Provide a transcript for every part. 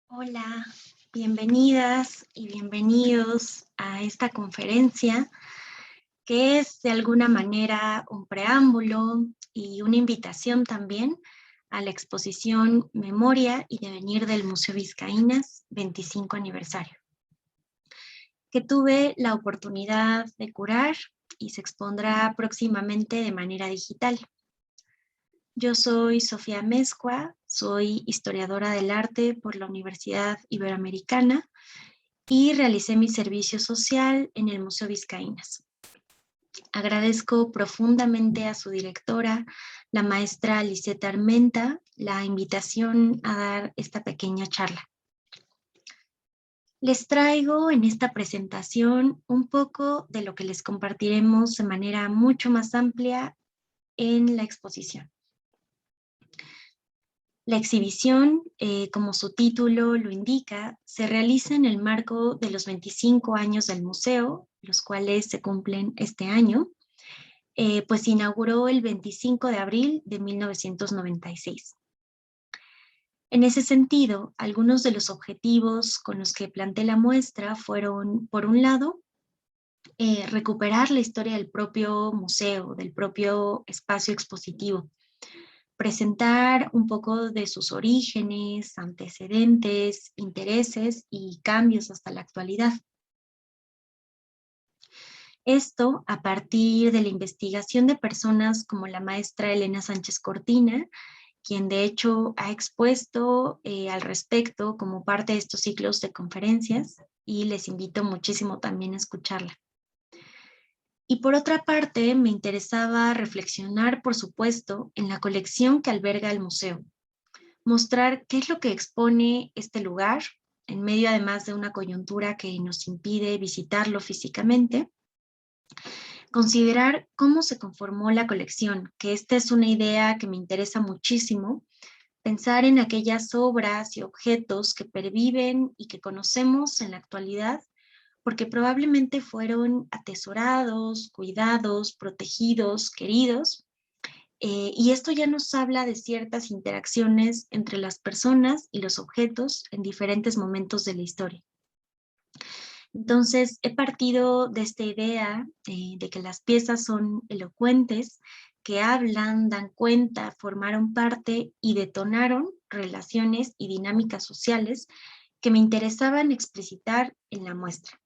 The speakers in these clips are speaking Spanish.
Hola, bienvenidas y bienvenidos a esta conferencia que es de alguna manera un preámbulo y una invitación también a la exposición Memoria y Devenir del Museo Vizcaínas 25 aniversario, que tuve la oportunidad de curar y se expondrá próximamente de manera digital. Yo soy Sofía Mezcua, soy historiadora del arte por la Universidad Iberoamericana y realicé mi servicio social en el Museo Vizcaínas. Agradezco profundamente a su directora, la maestra Lisette Armenta, la invitación a dar esta pequeña charla. Les traigo en esta presentación un poco de lo que les compartiremos de manera mucho más amplia en la exposición. La exhibición, como su título lo indica, se realiza en el marco de los 25 años del museo, los cuales se cumplen este año, pues se inauguró el 25 de abril de 1996. En ese sentido, algunos de los objetivos con los que planteé la muestra fueron, por un lado, recuperar la historia del propio museo, del propio espacio expositivo, presentar un poco de sus orígenes, antecedentes, intereses y cambios hasta la actualidad. Esto a partir de la investigación de personas como la maestra Elena Sánchez Cortina, quien de hecho ha expuesto al respecto como parte de estos ciclos de conferencias, y les invito muchísimo también a escucharla. Y por otra parte, me interesaba reflexionar, por supuesto, en la colección que alberga el museo, mostrar qué es lo que expone este lugar, en medio además de una coyuntura que nos impide visitarlo físicamente, considerar cómo se conformó la colección, que esta es una idea que me interesa muchísimo, pensar en aquellas obras y objetos que perviven y que conocemos en la actualidad, porque probablemente fueron atesorados, cuidados, protegidos, queridos, y esto ya nos habla de ciertas interacciones entre las personas y los objetos en diferentes momentos de la historia. Entonces, he partido de esta idea de que las piezas son elocuentes, que hablan, dan cuenta, formaron parte y detonaron relaciones y dinámicas sociales que me interesaban explicitar en la muestra.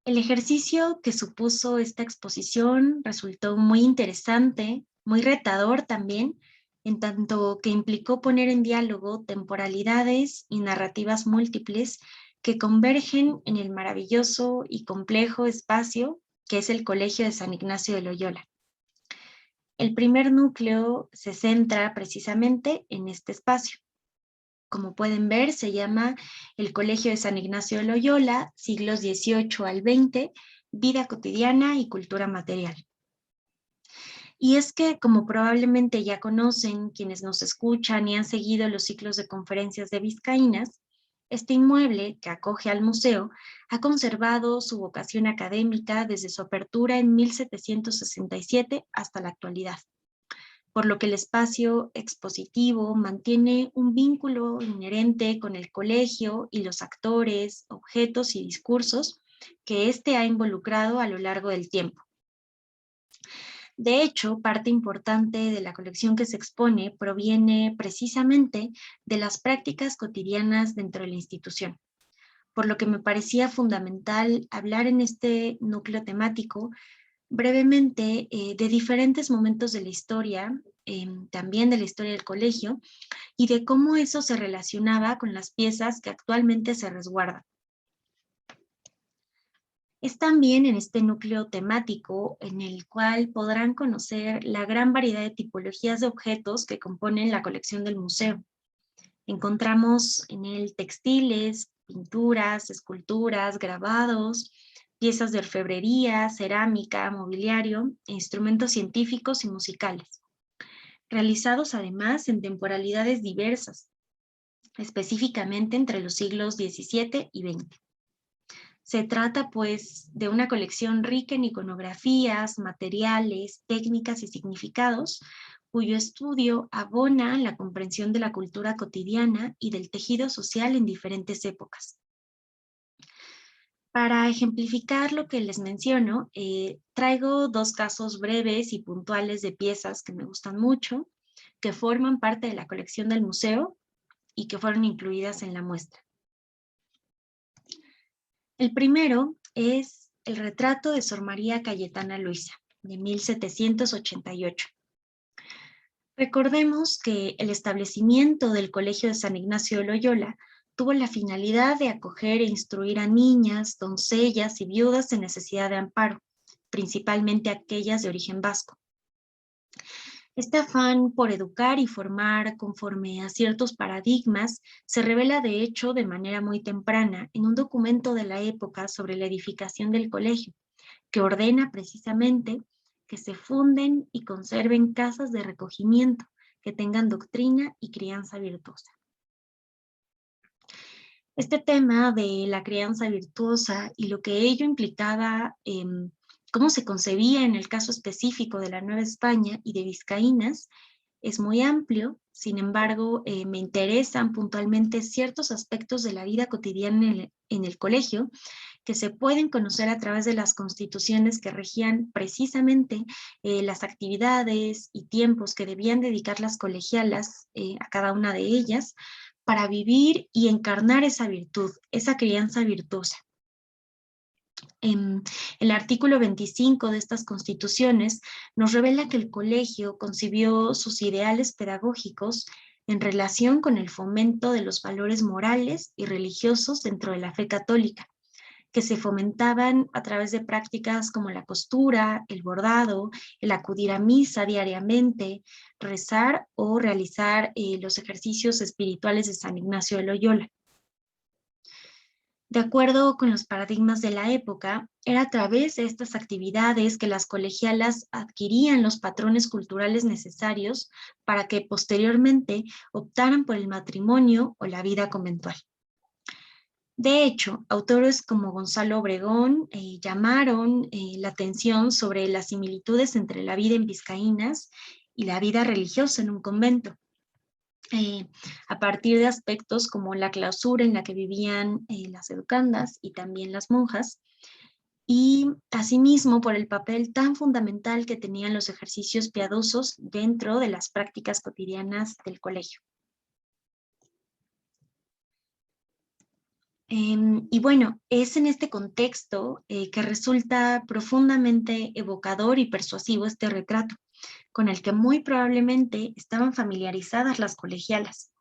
El ejercicio que supuso esta exposición resultó muy interesante, muy retador también, en tanto que implicó poner en diálogo temporalidades y narrativas múltiples que convergen en el maravilloso y complejo espacio que es el Colegio de San Ignacio de Loyola. El primer núcleo se centra precisamente en este espacio. Como pueden ver, se llama el Colegio de San Ignacio de Loyola, siglos XVIII al XX, vida cotidiana y cultura material. Y es que, como probablemente ya conocen quienes nos escuchan y han seguido los ciclos de conferencias de Vizcaínas, este inmueble que acoge al museo ha conservado su vocación académica desde su apertura en 1767 hasta la actualidad, por lo que el espacio expositivo mantiene un vínculo inherente con el colegio y los actores, objetos y discursos que éste ha involucrado a lo largo del tiempo. De hecho, parte importante de la colección que se expone proviene precisamente de las prácticas cotidianas dentro de la institución, por lo que me parecía fundamental hablar en este núcleo temático brevemente de diferentes momentos de la historia, también de la historia del colegio, y de cómo eso se relacionaba con las piezas que actualmente se resguardan. Es también en este núcleo temático en el cual podrán conocer la gran variedad de tipologías de objetos que componen la colección del museo. Encontramos en él textiles, pinturas, esculturas, grabados, piezas de orfebrería, cerámica, mobiliario, e instrumentos científicos y musicales, realizados además en temporalidades diversas, específicamente entre los siglos XVII y XX. Se trata, pues, de una colección rica en iconografías, materiales, técnicas y significados, cuyo estudio abona la comprensión de la cultura cotidiana y del tejido social en diferentes épocas. Para ejemplificar lo que les menciono, traigo dos casos breves y puntuales de piezas que me gustan mucho, que forman parte de la colección del museo y que fueron incluidas en la muestra. El primero es el retrato de Sor María Cayetana Luisa, de 1788. Recordemos que el establecimiento del Colegio de San Ignacio de Loyola tuvo la finalidad de acoger e instruir a niñas, doncellas y viudas en necesidad de amparo, principalmente aquellas de origen vasco. Este afán por educar y formar conforme a ciertos paradigmas se revela de hecho de manera muy temprana en un documento de la época sobre la edificación del colegio, que ordena precisamente que se funden y conserven casas de recogimiento que tengan doctrina y crianza virtuosa. Este tema de la crianza virtuosa y lo que ello implicaba, cómo se concebía en el caso específico de la Nueva España y de Vizcaínas, es muy amplio. Sin embargo, me interesan puntualmente ciertos aspectos de la vida cotidiana en el colegio que se pueden conocer a través de las constituciones que regían precisamente las actividades y tiempos que debían dedicar las colegialas a cada una de ellas para vivir y encarnar esa virtud, esa crianza virtuosa. El artículo 25 de estas constituciones nos revela que el colegio concibió sus ideales pedagógicos en relación con el fomento de los valores morales y religiosos dentro de la fe católica, que se fomentaban a través de prácticas como la costura, el bordado, el acudir a misa diariamente, rezar o realizar los ejercicios espirituales de San Ignacio de Loyola. De acuerdo con los paradigmas de la época, era a través de estas actividades que las colegialas adquirían los patrones culturales necesarios para que posteriormente optaran por el matrimonio o la vida conventual. De hecho, autores como Gonzalo Obregón llamaron la atención sobre las similitudes entre la vida en Vizcaínas y la vida religiosa en un convento, a partir de aspectos como la clausura en la que vivían las educandas y también las monjas, y asimismo por el papel tan fundamental que tenían los ejercicios piadosos dentro de las prácticas cotidianas del colegio. Y bueno, es en este contexto que resulta profundamente evocador y persuasivo este retrato, con el que muy probablemente estaban familiarizadas las colegialas.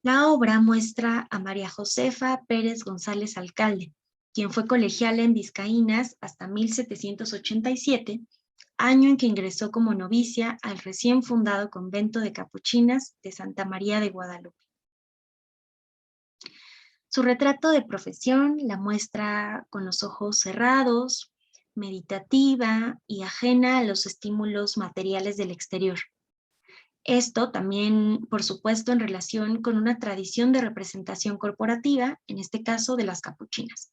La obra muestra a María Josefa Pérez González Alcalde, quien fue colegiala en Vizcaínas hasta 1787, año en que ingresó como novicia al recién fundado convento de capuchinas de Santa María de Guadalupe. Su retrato de profesión la muestra con los ojos cerrados, meditativa y ajena a los estímulos materiales del exterior. Esto también, por supuesto, en relación con una tradición de representación corporativa, en este caso de las capuchinas.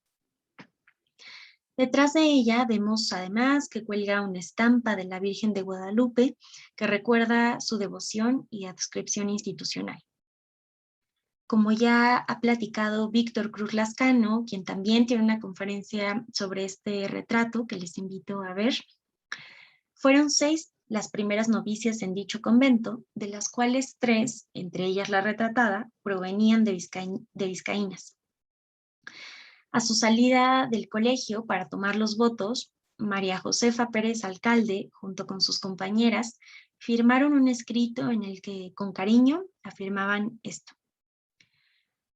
Detrás de ella vemos además que cuelga una estampa de la Virgen de Guadalupe que recuerda su devoción y adscripción institucional. Como ya ha platicado Víctor Cruz Lascano, quien también tiene una conferencia sobre este retrato que les invito a ver, fueron 6 las primeras novicias en dicho convento, de las cuales 3, entre ellas la retratada, provenían de Vizcaínas. A su salida del colegio para tomar los votos, María Josefa Pérez Alcalde, junto con sus compañeras, firmaron un escrito en el que, con cariño, afirmaban esto: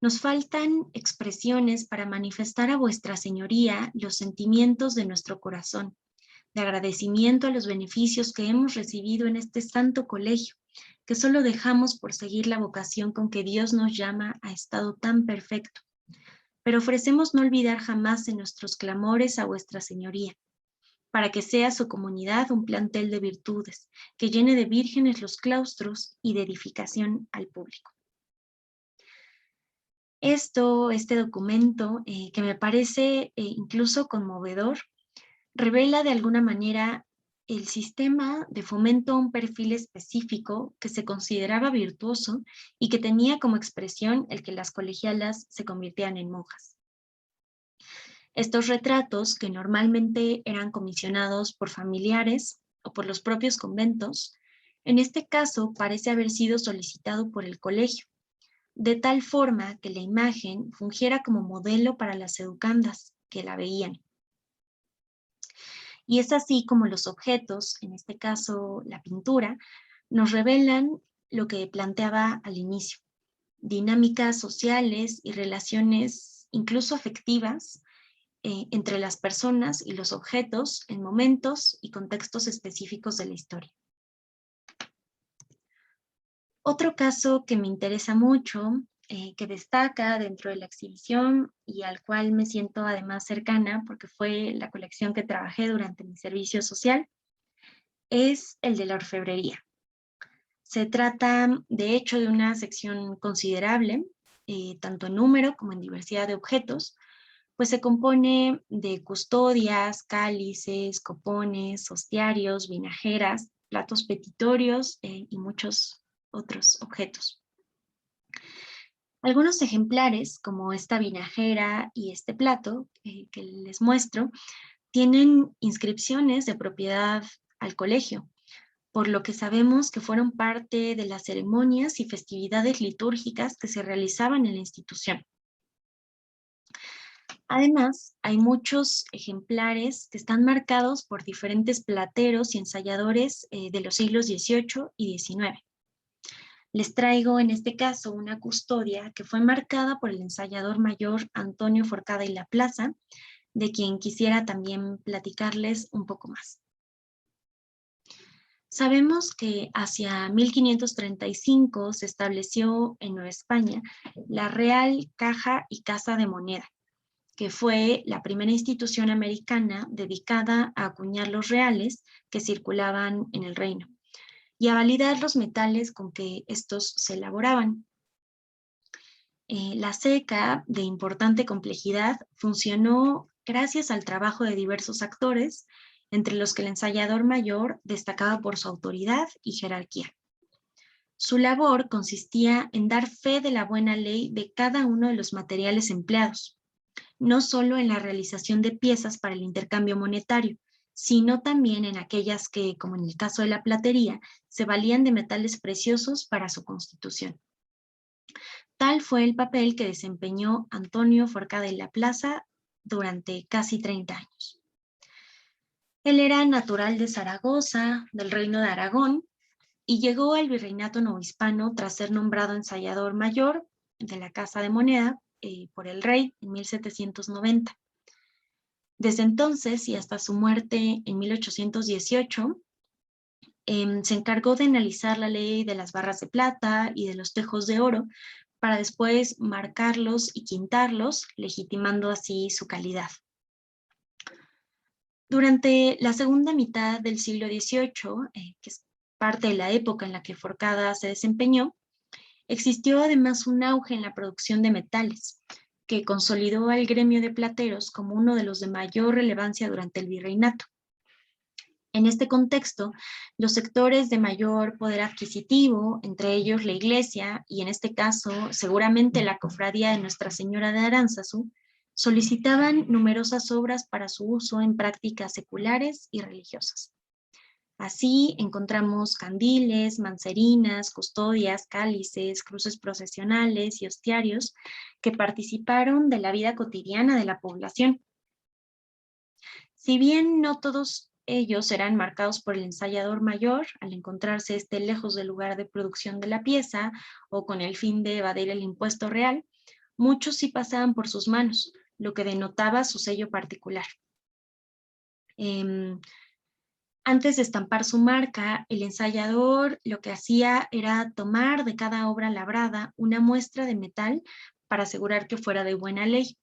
nos faltan expresiones para manifestar a vuestra señoría los sentimientos de nuestro corazón, de agradecimiento a los beneficios que hemos recibido en este santo colegio, que solo dejamos por seguir la vocación con que Dios nos llama a estado tan perfecto. Pero ofrecemos no olvidar jamás en nuestros clamores a vuestra señoría, para que sea su comunidad un plantel de virtudes, que llene de vírgenes los claustros y de edificación al público. Este documento, que me parece incluso conmovedor, revela de alguna manera el sistema de fomento a un perfil específico que se consideraba virtuoso y que tenía como expresión el que las colegialas se convirtieran en monjas. Estos retratos, que normalmente eran comisionados por familiares o por los propios conventos, en este caso parece haber sido solicitado por el colegio, de tal forma que la imagen fungiera como modelo para las educandas que la veían. Y es así como los objetos, en este caso la pintura, nos revelan lo que planteaba al inicio: dinámicas sociales y relaciones incluso afectivas entre las personas y los objetos en momentos y contextos específicos de la historia. Otro caso que me interesa mucho, que destaca dentro de la exhibición y al cual me siento además cercana porque fue la colección que trabajé durante mi servicio social, es el de la orfebrería. Se trata, de hecho, de una sección considerable, tanto en número como en diversidad de objetos, pues se compone de custodias, cálices, copones, hostiarios, vinajeras, platos petitorios y muchos otros objetos. Algunos ejemplares, como esta vinajera y este plato que les muestro, tienen inscripciones de propiedad al colegio, por lo que sabemos que fueron parte de las ceremonias y festividades litúrgicas que se realizaban en la institución. Además, hay muchos ejemplares que están marcados por diferentes plateros y ensayadores de los siglos XVIII y XIX. Les traigo en este caso una custodia que fue marcada por el ensayador mayor Antonio Forcada y La Plaza, de quien quisiera también platicarles un poco más. Sabemos que hacia 1535 se estableció en Nueva España la Real Caja y Casa de Moneda, que fue la primera institución americana dedicada a acuñar los reales que circulaban en el reino y a validar los metales con que estos se elaboraban. La ceca, de importante complejidad, funcionó gracias al trabajo de diversos actores, entre los que el ensayador mayor destacaba por su autoridad y jerarquía. Su labor consistía en dar fe de la buena ley de cada uno de los materiales empleados, no solo en la realización de piezas para el intercambio monetario, sino también en aquellas que, como en el caso de la platería, se valían de metales preciosos para su constitución. Tal fue el papel que desempeñó Antonio Forcada y La Plaza durante casi 30 años. Él era natural de Zaragoza, del Reino de Aragón, y llegó al virreinato novohispano tras ser nombrado ensayador mayor de la Casa de Moneda por el rey en 1790. Desde entonces y hasta su muerte en 1818, se encargó de analizar la ley de las barras de plata y de los tejos de oro para después marcarlos y quintarlos, legitimando así su calidad. Durante la segunda mitad del siglo XVIII, que es parte de la época en la que Forcada se desempeñó, existió además un auge en la producción de metales, que consolidó al gremio de plateros como uno de los de mayor relevancia durante el virreinato. En este contexto, los sectores de mayor poder adquisitivo, entre ellos la Iglesia, y en este caso seguramente la Cofradía de Nuestra Señora de Aránzazu, solicitaban numerosas obras para su uso en prácticas seculares y religiosas. Así encontramos candiles, mancerinas, custodias, cálices, cruces procesionales y hostiarios que participaron de la vida cotidiana de la población. Si bien no todos ellos eran marcados por el ensayador mayor, al encontrarse lejos del lugar de producción de la pieza o con el fin de evadir el impuesto real, muchos sí pasaban por sus manos, lo que denotaba su sello particular. Antes de estampar su marca, el ensayador lo que hacía era tomar de cada obra labrada una muestra de metal para asegurar que fuera de buena ley.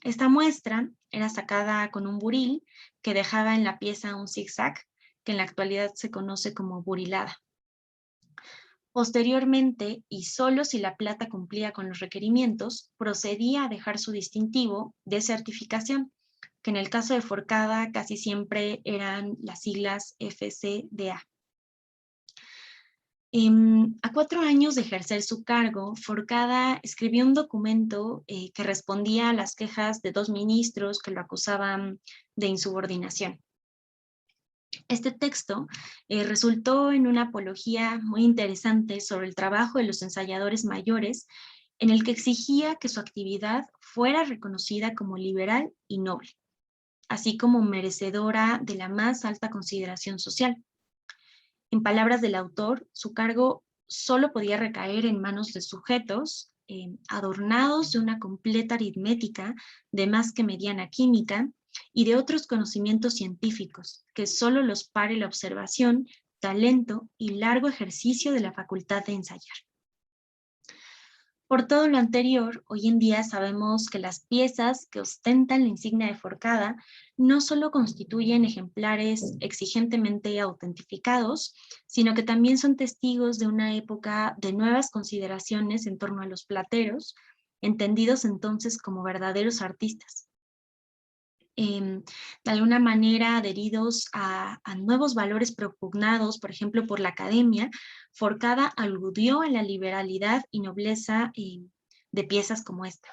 Esta muestra era sacada con un buril que dejaba en la pieza un zigzag, que en la actualidad se conoce como burilada. Posteriormente, y solo si la plata cumplía con los requerimientos, procedía a dejar su distintivo de certificación, que en el caso de Forcada casi siempre eran las siglas FCDA. A 4 años de ejercer su cargo, Forcada escribió un documento que respondía a las quejas de 2 ministros que lo acusaban de insubordinación. Este texto resultó en una apología muy interesante sobre el trabajo de los ensayadores mayores, en el que exigía que su actividad fuera reconocida como liberal y noble, así como merecedora de la más alta consideración social. En palabras del autor, su cargo solo podía recaer en manos de sujetos adornados de una completa aritmética, de más que mediana química, y de otros conocimientos científicos, que solo los pare la observación, talento y largo ejercicio de la facultad de ensayar. Por todo lo anterior, hoy en día sabemos que las piezas que ostentan la insignia de Forcada no solo constituyen ejemplares exigentemente autentificados, sino que también son testigos de una época de nuevas consideraciones en torno a los plateros, entendidos entonces como verdaderos artistas. De alguna manera adheridos a nuevos valores propugnados, por ejemplo, por la academia, Forcada aludió a la liberalidad y nobleza de piezas como esta.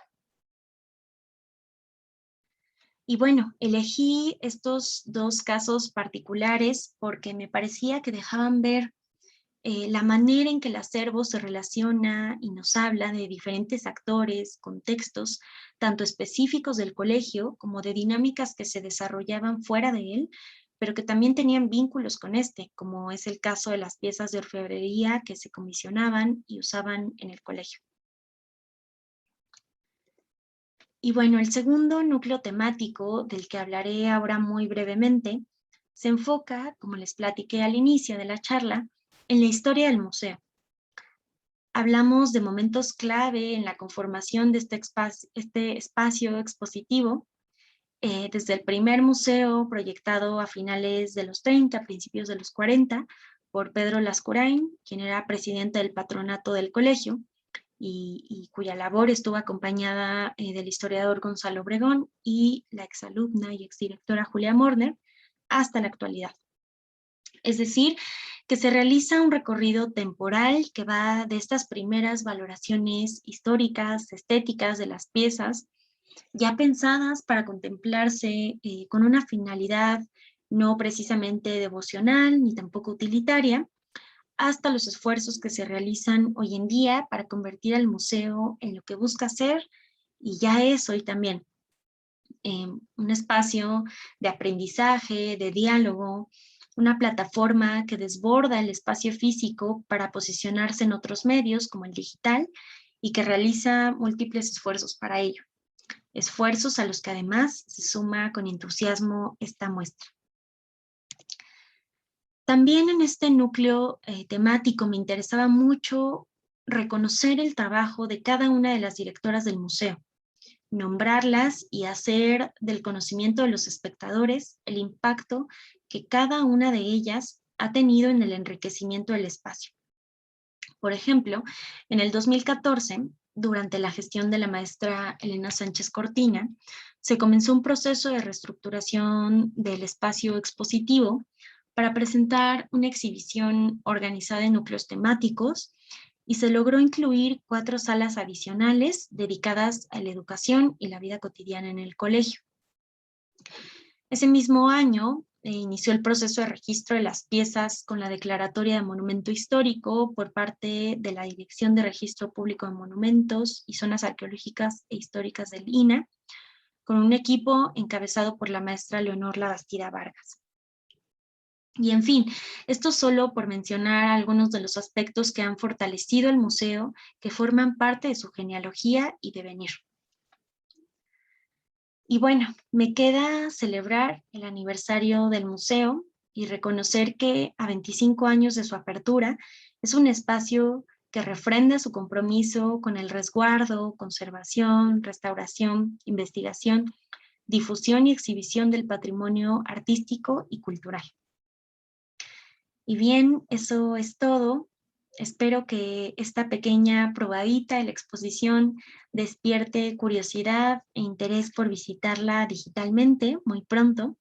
Y bueno, elegí estos 2 casos particulares porque me parecía que dejaban ver la manera en que el acervo se relaciona y nos habla de diferentes actores, contextos, tanto específicos del colegio como de dinámicas que se desarrollaban fuera de él, pero que también tenían vínculos con este, como es el caso de las piezas de orfebrería que se comisionaban y usaban en el colegio. Y bueno, el segundo núcleo temático del que hablaré ahora muy brevemente se enfoca, como les platiqué al inicio de la charla, en la historia del museo. Hablamos de momentos clave en la conformación de este espacio expositivo, desde el primer museo proyectado a finales de los 30, principios de los 40, por Pedro Lascurain, quien era presidente del patronato del colegio, y cuya labor estuvo acompañada del historiador Gonzalo Obregón y la exalumna y exdirectora Julia Morner, hasta la actualidad. Es decir, que se realiza un recorrido temporal que va de estas primeras valoraciones históricas, estéticas de las piezas, ya pensadas para contemplarse con una finalidad no precisamente devocional ni tampoco utilitaria, hasta los esfuerzos que se realizan hoy en día para convertir al museo en lo que busca ser, y ya es hoy también, un espacio de aprendizaje, de diálogo, una plataforma que desborda el espacio físico para posicionarse en otros medios como el digital y que realiza múltiples esfuerzos para ello. Esfuerzos a los que además se suma con entusiasmo esta muestra. También en este núcleo temático me interesaba mucho reconocer el trabajo de cada una de las directoras del museo, nombrarlas y hacer del conocimiento de los espectadores el impacto que cada una de ellas ha tenido en el enriquecimiento del espacio. Por ejemplo, en el 2014, durante la gestión de la maestra Elena Sánchez Cortina, se comenzó un proceso de reestructuración del espacio expositivo para presentar una exhibición organizada en núcleos temáticos, y se logró incluir 4 salas adicionales dedicadas a la educación y la vida cotidiana en el colegio. Ese mismo año inició el proceso de registro de las piezas con la declaratoria de monumento histórico por parte de la Dirección de Registro Público de Monumentos y Zonas Arqueológicas e Históricas del INAH, con un equipo encabezado por la maestra Leonor Labastida Vargas. Y en fin, esto solo por mencionar algunos de los aspectos que han fortalecido el museo, que forman parte de su genealogía y devenir. Y bueno, me queda celebrar el aniversario del museo y reconocer que a 25 años de su apertura es un espacio que refrenda su compromiso con el resguardo, conservación, restauración, investigación, difusión y exhibición del patrimonio artístico y cultural. Y bien, eso es todo. Espero que esta pequeña probadita de la exposición despierte curiosidad e interés por visitarla digitalmente muy pronto.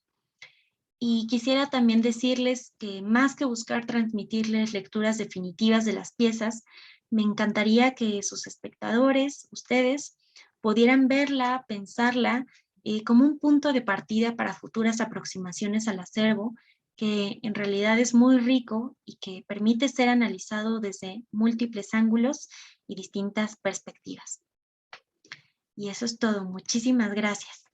Y quisiera también decirles que más que buscar transmitirles lecturas definitivas de las piezas, me encantaría que sus espectadores, ustedes, pudieran verla, pensarla como un punto de partida para futuras aproximaciones al acervo, que en realidad es muy rico y que permite ser analizado desde múltiples ángulos y distintas perspectivas. Y eso es todo. Muchísimas gracias.